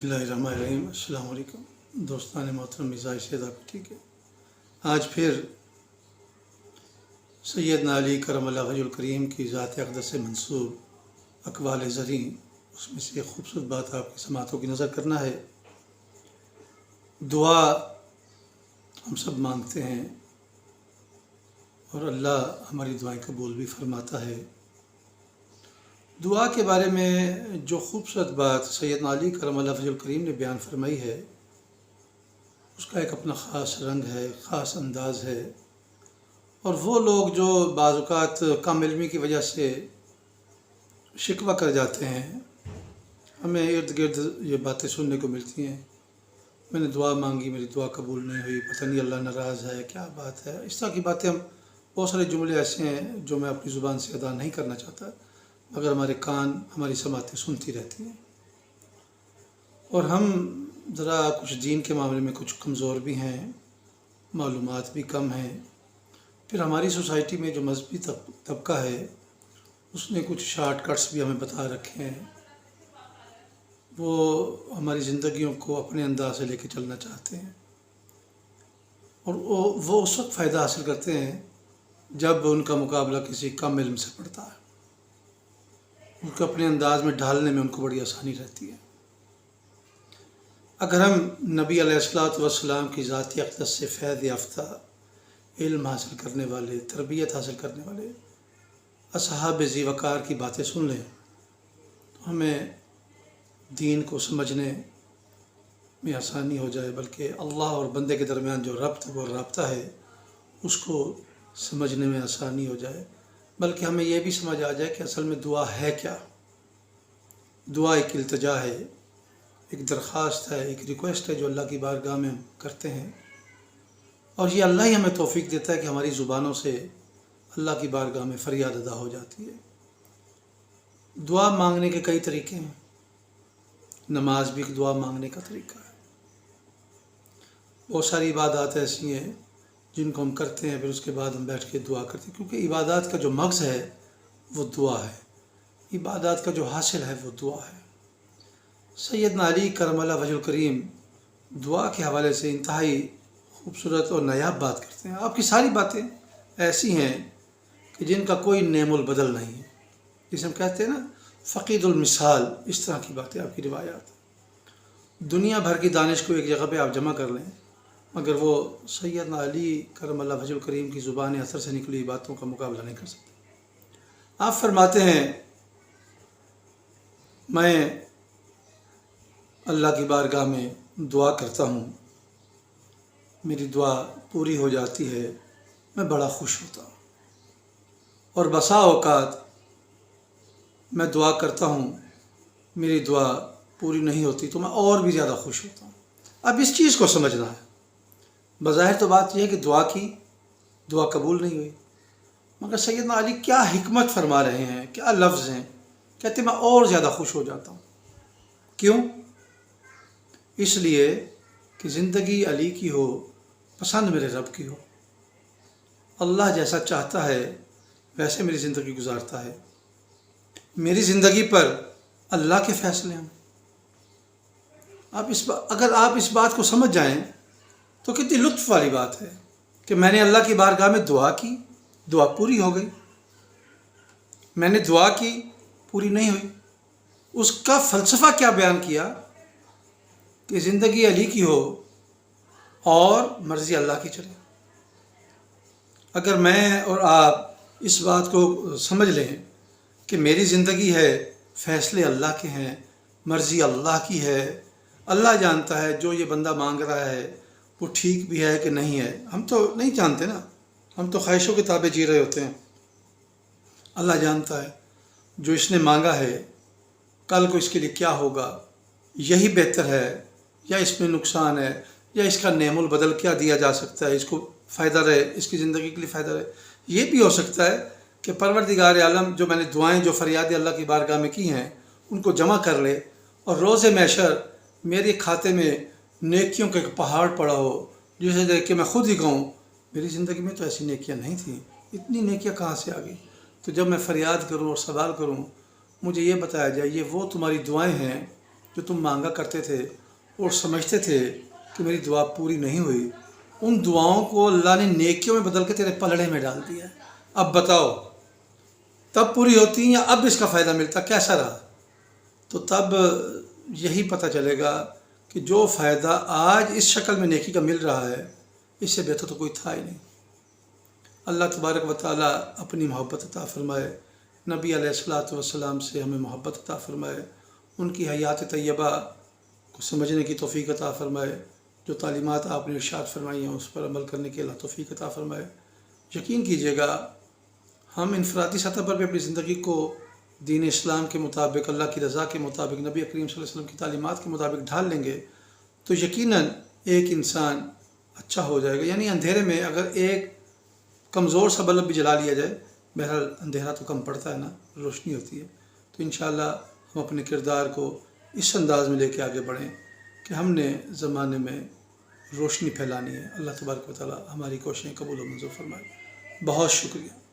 Bismillahirrahmanirrahim। अस्सलाम वालेकुम दोस्तान मोहतरम मिजाज शेदा को ठीक है। आज फिर सैयदना अली करमल्लाहु वजहुल करीम की ज़ात अक़दस से मंसूब अक़वाल ज़री उसमें से एक ख़ूबसूरत बात आपकी समातों की नज़र करना है। दुआ हम सब मांगते हैं और अल्लाह हमारी दुआएं कबूल भी फरमाता है। दुआ के बारे में जो ख़ूबसूरत बात सैयदना अली करमल्लाहु वजहुल करीम ने बयान फरमाई है, उसका एक अपना ख़ास रंग है, ख़ास अंदाज़ है। और वो लोग जो बाज़ औक़ात कम इल्मी की वजह से शिकवा कर जाते हैं, हमें इर्द गिर्द ये बातें सुनने को मिलती हैं, मैंने दुआ मांगी, मेरी दुआ कबूल नहीं हुई, पता नहीं अल्लाह नाराज़ है, क्या बात है। इस तरह की बातें हम बहुत सारे जुमले ऐसे हैं जो मैं अपनी ज़ुबान से अदा नहीं करना चाहता, मगर हमारे कान हमारी समातें सुनती रहती हैं। और हम ज़रा कुछ दीन के मामले में कुछ कमज़ोर भी हैं, मालूमात भी कम हैं। फिर हमारी सोसाइटी में जो मजहबी तबका है उसने कुछ शॉर्टकट्स भी हमें बता रखे हैं। वो हमारी ज़िंदगियों को अपने अंदाज से लेके चलना चाहते हैं और वो उस वक्त फ़ायदा हासिल करते हैं जब उनका मुकाबला किसी कम इल्म से पड़ता है। उनको अपने अंदाज में ढालने में उनको बड़ी आसानी रहती है। अगर हम नबी अलैहिस्सलातु वस्सलाम की ज़ात अक़दस से फ़ैज़ याफ़्ता, इल्म हासिल करने वाले, तरबियत हासिल करने वाले असहाब ज़ी वक़ार की बातें सुन लें तो हमें दीन को समझने में आसानी हो जाए, बल्कि अल्लाह और बंदे के दरमियान जो रब्ता है उसको समझने में आसानी हो जाए। बल्कि हमें यह भी समझ आ जाए कि असल में दुआ है क्या। दुआ एक इल्तिजा है, एक दरख्वास्त है, एक रिक्वेस्ट है जो अल्लाह की बारगाह में हम करते हैं। और ये अल्लाह ही हमें तौफीक देता है कि हमारी ज़ुबानों से अल्लाह की बारगाह में फ़रियाद अदा हो जाती है। दुआ मांगने के कई तरीके हैं, नमाज भी एक दुआ मांगने का तरीका है। बहुत सारी इबादत ऐसी हैं जिनको हम करते हैं, फिर उसके बाद हम बैठ के दुआ करते हैं, क्योंकि इबादत का जो मग़ज़ है वो दुआ है, इबादत का जो हासिल है वो दुआ है। सैयदना अली करमल्लाहु वजहुल करीम दुआ के हवाले से इंतहाई खूबसूरत और नायाब बात करते हैं। आपकी सारी बातें ऐसी हैं कि जिनका कोई नेमुल बदल नहीं है, जिसे हम कहते हैं ना फ़क़ीदुल मिसाल, इस तरह की बातें आपकी रिवायात। दुनिया भर की दानिश को एक जगह पे आप जमा कर लें, मगर वो सैयदना अली करमल्लाहु वजहुल करीम की ज़ुबान असर से निकली बातों का मुकाबला नहीं कर सकते। आप फरमाते हैं, मैं अल्लाह की बारगाह में दुआ करता हूँ, मेरी दुआ पूरी हो जाती है, मैं बड़ा खुश होता हूँ। और बसा औक़ात मैं दुआ करता हूँ, मेरी दुआ पूरी नहीं होती तो मैं और भी ज़्यादा खुश होता हूँ। अब इस चीज़ को समझना है। बज़ाहिर तो बात यह है कि दुआ कबूल नहीं हुई, मगर सैयदना अली क्या हिकमत फरमा रहे हैं, क्या लफ्ज़ हैं। कहते मैं और ज़्यादा खुश हो जाता हूँ। क्यों? इसलिए कि ज़िंदगी अली की हो, पसंद मेरे रब की हो। अल्लाह जैसा चाहता है वैसे मेरी ज़िंदगी गुजारता है। मेरी ज़िंदगी पर अल्लाह के फ़ैसले हैं। अगर आप इस बात को समझ जाएं तो कितनी लुत्फ़ वाली बात है कि मैंने अल्लाह की बारगाह में दुआ की, दुआ पूरी हो गई। मैंने दुआ की, पूरी नहीं हुई। उसका फ़लसफ़ा क्या बयान किया कि ज़िंदगी अली की हो और मर्ज़ी अल्लाह की चले। अगर मैं और आप इस बात को समझ लें कि मेरी ज़िंदगी है, फ़ैसले अल्लाह के हैं, मर्ज़ी अल्लाह की है, अल्लाह जानता है जो ये बंदा मांग रहा है वो ठीक भी है कि नहीं है। हम तो नहीं जानते ना, हम तो ख्वाहिशों के ताबे जी रहे होते हैं। अल्लाह जानता है जो इसने मांगा है कल को इसके लिए क्या होगा, यही बेहतर है या इसमें नुकसान है, या इसका नेमुल बदल क्या दिया जा सकता है, इसको फ़ायदा रहे, इसकी ज़िंदगी के लिए फ़ायदा रहे। ये भी हो सकता है कि परवरदिगार आलम जो मैंने दुआएं, जो फरियादें अल्लाह की बारगाह में की हैं, उनको जमा कर ले और रोज़े महशर मेरे खाते में नेकियों का एक पहाड़ पड़ा हो, जिसे देख के मैं खुद ही कहूँ मेरी ज़िंदगी में तो ऐसी नेकियां नहीं थी, इतनी नेकियां कहाँ से आ गई। तो जब मैं फरियाद करूँ और सवाल करूँ, मुझे ये बताया जाए ये वो तुम्हारी दुआएं हैं جو تم مانگا کرتے تھے اور سمجھتے تھے کہ میری دعا پوری نہیں ہوئی، ان دعاؤں کو اللہ نے نیکیوں میں بدل کے تیرے پلڑے میں ڈال دیا ہے۔ اب بتاؤ تب پوری ہوتی ہیں یا اب اس کا فائدہ ملتا، کیسا رہا؟ تو تب یہی پتہ چلے گا کہ جو فائدہ آج اس شکل میں نیکی کا مل رہا ہے اس سے بہتر تو کوئی تھا ہی نہیں۔ اللہ تبارک و تعالیٰ اپنی محبت عطا فرمائے، نبی علیہ الصلوۃ والسلام سے ہمیں محبت عطا فرمائے، ان کی حیات طیبہ کو سمجھنے کی توفیق عطا فرمائے، جو تعلیمات آپ نے ارشاد فرمائی ہیں اس پر عمل کرنے کی اللہ توفیق عطا فرمائے۔ یقین کیجیے گا ہم انفرادی سطح پر بھی اپنی زندگی کو دین اسلام کے مطابق، اللہ کی رضا کے مطابق، نبی کریم صلی اللہ علیہ وسلم کی تعلیمات کے مطابق ڈھال لیں گے تو یقیناً ایک انسان اچھا ہو جائے گا۔ یعنی اندھیرے میں اگر ایک کمزور سا بلب بھی جلا لیا جائے، بہرحال اندھیرا تو کم پڑتا ہے نا، روشنی ہوتی ہے۔ تو انشاءاللہ ہم اپنے کردار کو اس انداز میں لے کے آگے بڑھیں کہ ہم نے زمانے میں روشنی پھیلانی ہے۔ اللہ تبارک و تعالیٰ ہماری کوششیں قبول و منظور فرمائے۔ بہت شکریہ۔